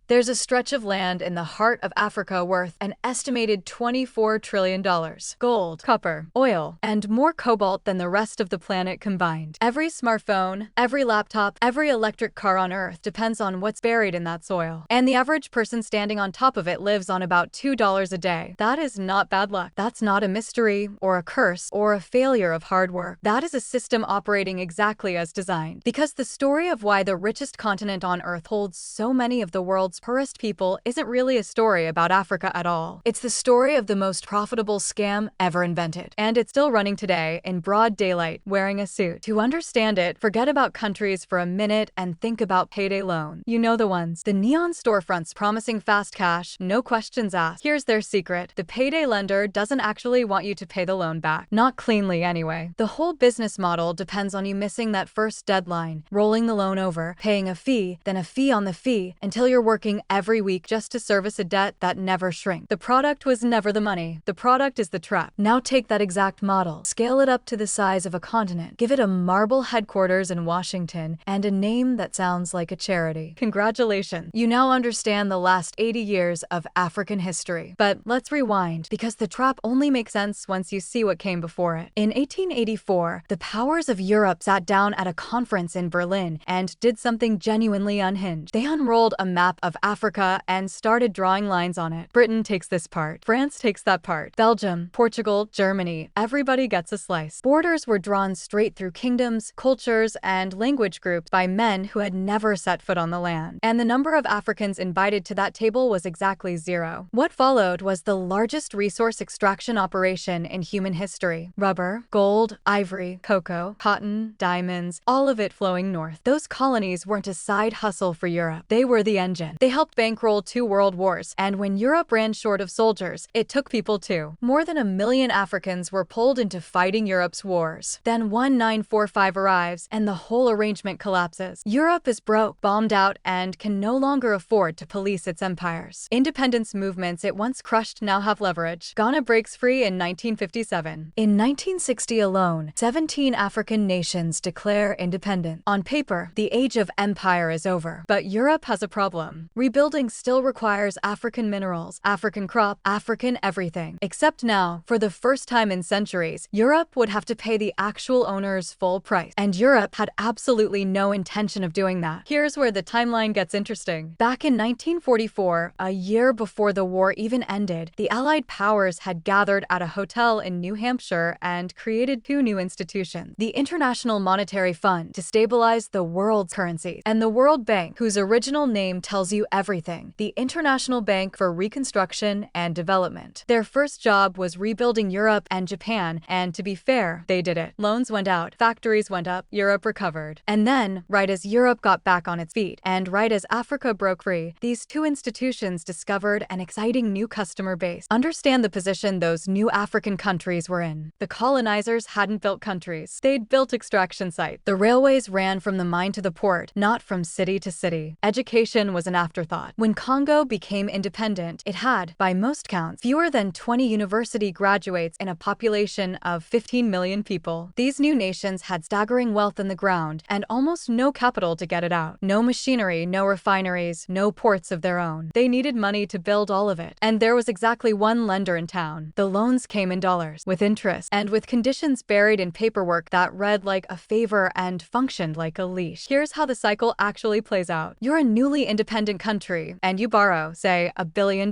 There's a stretch of land in the heart of Africa worth an estimated $24 trillion. Gold, copper, oil, and more cobalt than the rest of the planet combined. Every smartphone, every laptop, every electric car on Earth depends on what's buried in that soil. And the average person standing on top of it lives on about $2 a day. That is not bad luck. That's not a mystery, or a curse, or a failure of hard work. That is a system operating exactly as designed. Because the story of why the richest continent on Earth holds so many of the world's poorest people isn't really a story about Africa at all. It's the story of the most profitable scam ever invented. And it's still running today in broad daylight, wearing a suit. To understand it, forget about countries for a minute and think about payday loans. You know the ones. The neon storefronts promising fast cash, no questions asked. Here's their secret. The payday lender doesn't actually want you to pay the loan back. Not cleanly anyway. The whole business model depends on you missing that first deadline, rolling the loan over, paying a fee, then a fee on the fee, until you're working every week just to service a debt that never shrinks. The product was never the money. The product is the trap. Now take that exact model, scale it up to the size of a continent, give it a marble headquarters in Washington, and a name that sounds like a charity. Congratulations. You now understand the last 80 years of African history. But let's rewind, because the trap only makes sense once you see what came before it. In 1884, the powers of Europe sat down at a conference in Berlin and did something genuinely unhinged. They unrolled a map of Africa and started drawing lines on it. Britain takes this part. France takes that part. Belgium, Portugal, Germany, everybody gets a slice. Borders were drawn straight through kingdoms, cultures, and language groups by men who had never set foot on the land. And the number of Africans invited to that table was exactly zero. What followed was the largest resource extraction operation in human history. Rubber, gold, ivory, cocoa, cotton, diamonds, all of it flowing north. Those colonies weren't a side hustle for Europe. They were the engine. They helped bankroll 2 world wars, and when Europe ran short of soldiers, it took people too. More than 1 million Africans were pulled into fighting Europe's wars. Then 1945 arrives, and the whole arrangement collapses. Europe is broke, bombed out, and can no longer afford to police its empires. Independence movements it once crushed now have leverage. Ghana breaks free in 1957. In 1960 alone, 17 African nations declare independence. On paper, the age of empire is over, but Europe has a problem. Rebuilding still requires African minerals, African crop, African everything. Except now, for the first time in centuries, Europe would have to pay the actual owners full price. And Europe had absolutely no intention of doing that. Here's where the timeline gets interesting. Back in 1944, a year before the war even ended, the Allied powers had gathered at a hotel in New Hampshire and created 2 new institutions. The International Monetary Fund, to stabilize the world's currencies, and the World Bank, whose original name tells you everything, the International Bank for Reconstruction and Development. Their first job was rebuilding Europe and Japan, and to be fair, they did it. Loans went out, factories went up, Europe recovered. And then, right as Europe got back on its feet, and right as Africa broke free, these 2 institutions discovered an exciting new customer base. Understand the position those new African countries were in. The colonizers hadn't built countries. They'd built extraction sites. The railways ran from the mine to the port, not from city to city. Education was an afterthought. When Congo became independent, it had, by most counts, fewer than 20 university graduates in a population of 15 million people. These new nations had staggering wealth in the ground and almost no capital to get it out. No machinery, no refineries, no ports of their own. They needed money to build all of it. And there was exactly one lender in town. The loans came in dollars, with interest, and with conditions buried in paperwork that read like a favor and functioned like a leash. Here's how the cycle actually plays out. You're a newly independent country, and you borrow, say, $1 billion.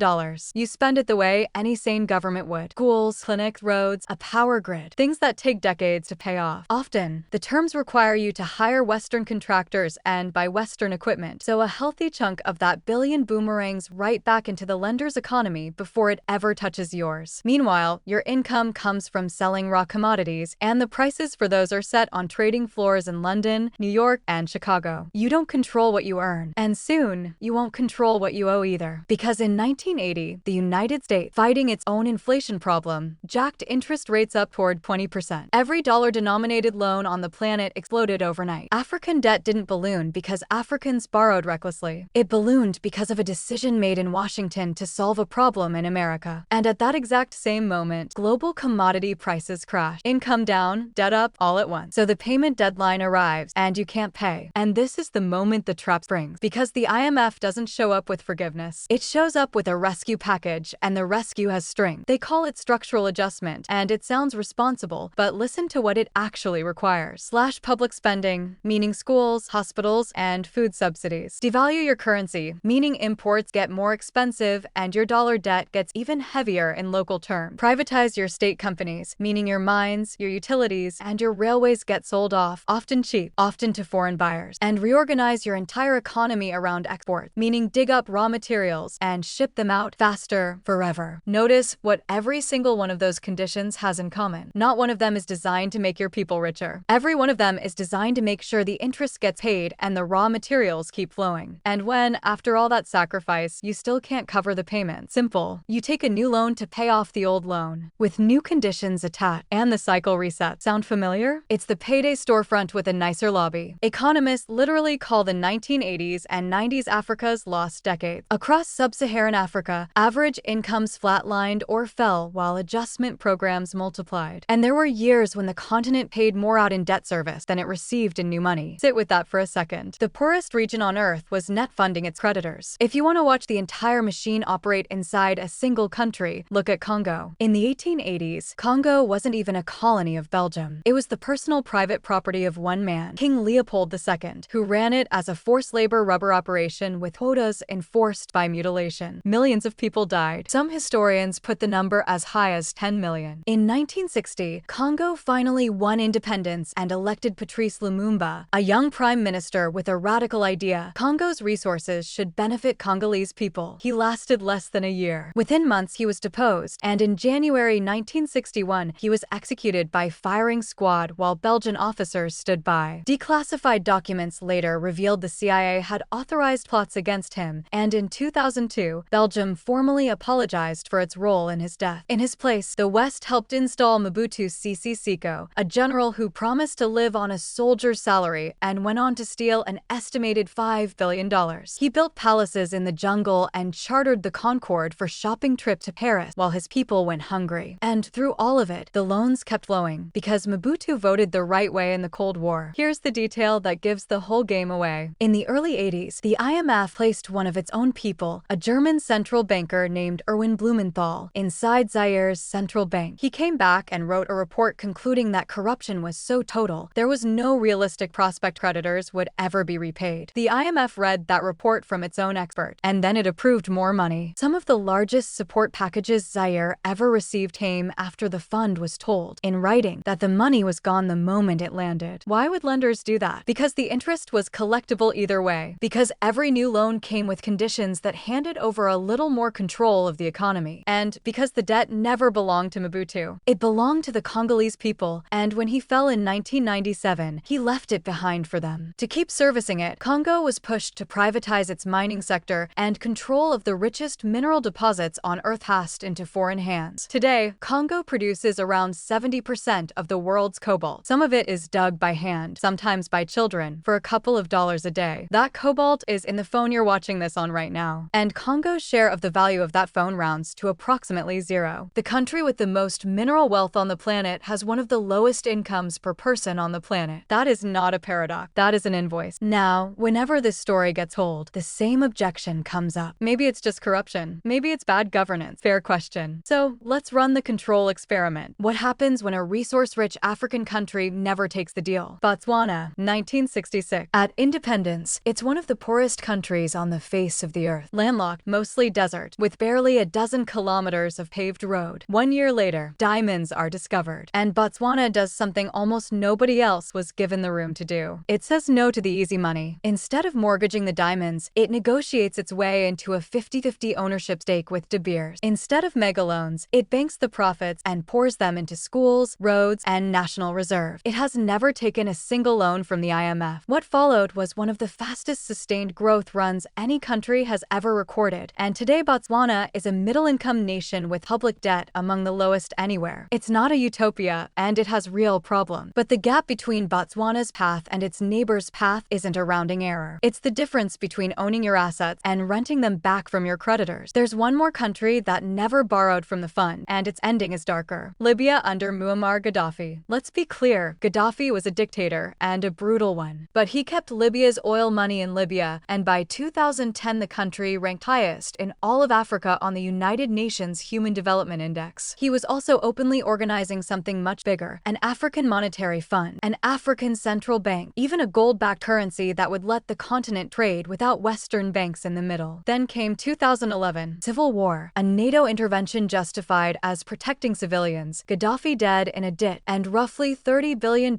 You spend it the way any sane government would. Schools, clinics, roads, a power grid. Things that take decades to pay off. Often, the terms require you to hire Western contractors and buy Western equipment, so a healthy chunk of that billion boomerangs right back into the lender's economy before it ever touches yours. Meanwhile, your income comes from selling raw commodities, and the prices for those are set on trading floors in London, New York, and Chicago. You don't control what you earn, and soon, you won't control what you owe either. Because in 1980, the United States, fighting its own inflation problem, jacked interest rates up toward 20%. Every dollar-denominated loan on the planet exploded overnight. African debt didn't balloon because Africans borrowed recklessly. It ballooned because of a decision made in Washington to solve a problem in America. And at that exact same moment, global commodity prices crashed. Income down, debt up, all at once. So the payment deadline arrives, and you can't pay. And this is the moment the trap springs. Because the IMF doesn't show up with forgiveness. It shows up with a rescue package, and the rescue has strings. They call it structural adjustment, and it sounds responsible, but listen to what it actually requires. Slash public spending, meaning schools, hospitals, and food subsidies. Devalue your currency, meaning imports get more expensive and your dollar debt gets even heavier in local terms. Privatize your state companies, meaning your mines, your utilities, and your railways get sold off, often cheap, often to foreign buyers. And reorganize your entire economy around export, meaning dig up raw materials and ship them out faster, forever. Notice what every single one of those conditions has in common. Not one of them is designed to make your people richer. Every one of them is designed to make sure the interest gets paid and the raw materials keep flowing. And when, after all that sacrifice, you still can't cover the payment, simple. You take a new loan to pay off the old loan, with new conditions attached, and the cycle resets. Sound familiar? It's the payday storefront with a nicer lobby. Economists literally call the 1980s and 90s Africa's lost decades. Across sub-Saharan Africa, average incomes flatlined or fell while adjustment programs multiplied. And there were years when the continent paid more out in debt service than it received in new money. Sit with that for a second. The poorest region on Earth was net funding its creditors. If you want to watch the entire machine operate inside a single country, look at Congo. In the 1880s, Congo wasn't even a colony of Belgium. It was the personal private property of one man, King Leopold II, who ran it as a forced labor rubber operation with quotas enforced by mutilation. Millions of people died. Some historians put the number as high as 10 million. In 1960, Congo finally won independence and elected Patrice Lumumba, a young prime minister with a radical idea. Congo's resources should benefit Congolese people. He lasted less than a year. Within months, he was deposed, and in January 1961, he was executed by firing squad while Belgian officers stood by. Declassified documents later revealed the CIA had authorized plots against him, and in 2002, Belgium formally apologized for its role in his death. In his place, the West helped install Mobutu Sese Seko, a general who promised to live on a soldier's salary and went on to steal an estimated $5 billion. He built palaces in the jungle and chartered the Concorde for shopping trip to Paris while his people went hungry. And through all of it, the loans kept flowing because Mobutu voted the right way in the Cold War. Here's the detail that gives the whole game away. In the early 80s, the IMF placed one of its own people, a German central banker named Erwin Blumenthal, inside Zaire's central bank. He came back and wrote a report concluding that corruption was so total, there was no realistic prospect creditors would ever be repaid. The IMF read that report from its own expert, and then it approved more money. Some of the largest support packages Zaire ever received came after the fund was told, in writing, that the money was gone the moment it landed. Why would lenders do that? Because the interest was collectible either way. Because every new loan came with conditions that handed over a little more control of the economy. And because the debt never belonged to Mobutu. It belonged to the Congolese people, and when he fell in 1997, he left it behind for them. To keep servicing it, Congo was pushed to privatize its mining sector, and control of the richest mineral deposits on Earth passed into foreign hands. Today, Congo produces around 70% of the world's cobalt. Some of it is dug by hand, sometimes by children, for a couple of dollars a day. That cobalt is in the phone you're watching this on right now. And Congo's share of the value of that phone rounds to approximately zero. The country with the most mineral wealth on the planet has one of the lowest incomes per person on the planet. That is not a paradox. That is an invoice. Now, whenever this story gets told, the same objection comes up. Maybe it's just corruption. Maybe it's bad governance. Fair question. So let's run the control experiment. What happens when a resource-rich African country never takes the deal? Botswana, 1966. At independence, it's one of the poorest countries on the face of the earth. Landlocked, mostly desert, with barely a dozen kilometers of paved road. 1 year later, diamonds are discovered. And Botswana does something almost nobody else was given the room to do. It says no to the easy money. Instead of mortgaging the diamonds, it negotiates its way into a 50-50 ownership stake with De Beers. Instead of mega loans, it banks the profits and pours them into schools, roads, and national reserve. It has never taken a single loan from the IMF. What followed was one of the fastest sustained growth runs any country has ever recorded, and today Botswana is a middle-income nation with public debt among the lowest anywhere. It's not a utopia, and it has real problems. But the gap between Botswana's path and its neighbor's path isn't a rounding error. It's the difference between owning your assets and renting them back from your creditors. There's one more country that never borrowed from the fund, and its ending is darker. Libya under Muammar Gaddafi. Let's be clear, Gaddafi was a dictator, and a brutal one. But he kept Libya's oil money in Libya, and by 2010 the country ranked highest in all of Africa on the United Nations Human Development Index. He was also openly organizing something much bigger, an African monetary fund, an African central bank, even a gold-backed currency that would let the continent trade without Western banks in the middle. Then came 2011, civil war, a NATO intervention justified as protecting civilians, Gaddafi dead in a ditch, and roughly $30 billion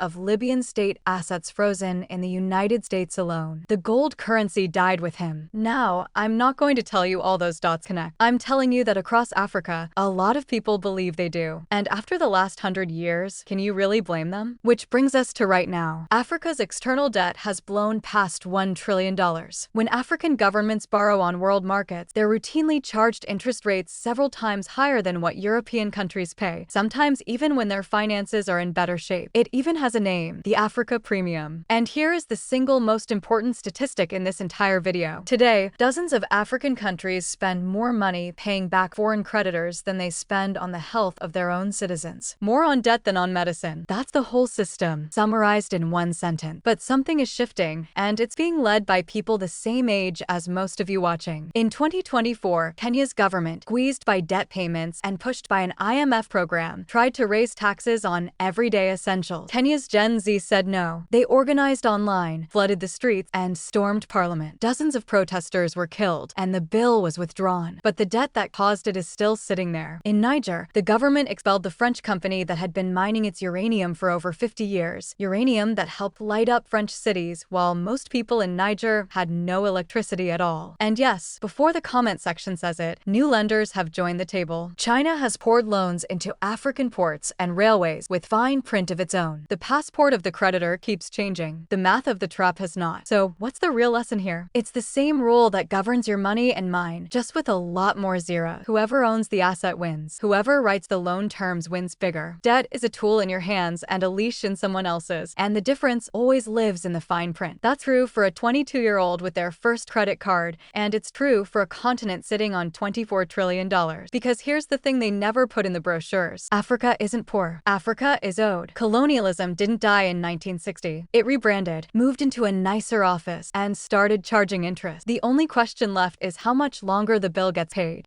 of Libyan state assets frozen in the United States alone. The gold currency died with him. Now, I'm not going to tell you all those dots connect. I'm telling you that across Africa, a lot of people believe they do. And after the last 100 years, can you really blame them? Which brings us to right now. Africa's external debt has blown past $1 trillion. When African governments borrow on world markets, they're routinely charged interest rates several times higher than what European countries pay, sometimes even when their finances are in better shape. It even has a name, the Africa Premium. And here is the single most important statistic in this entire video. Today, dozens of African countries spend more money paying back foreign creditors than they spend on the health of their own citizens. More on debt than on medicine. That's the whole system, summarized in one sentence. But something is shifting, and it's being led by people the same age as most of you watching. In 2024, Kenya's government, squeezed by debt payments and pushed by an IMF program, tried to raise taxes on everyday essentials. Kenya's Gen Z said no. They organized online, flooded the streets, and stormed parliament. Dozens of protesters were killed, and the bill was withdrawn. But the debt that caused it is still sitting there. In Niger, the government expelled the French company that had been mining its uranium for over 50 years. Uranium that helped light up French cities, while most people in Niger had no electricity at all. And yes, before the comment section says it, new lenders have joined the table. China has poured loans into African ports and railways with fine print of its own. The passport of the creditor keeps changing. The math of the trap has not. So what's the real lesson here? It's the same rule that governs your money and mine, just with a lot more zero. Whoever owns the asset wins. Whoever writes the loan terms wins bigger. Debt is a tool in your hands and a leash in someone else's, and the difference always lives in the fine print. That's true for a 22-year-old with their first credit card, and it's true for a continent sitting on $24 trillion. Because here's the thing they never put in the brochures. Africa isn't poor. Africa is owed. Colonialism didn't die in 1960. It rebranded, moved into a nicer office, and started charging interest. The only question left is how much longer the bill gets paid.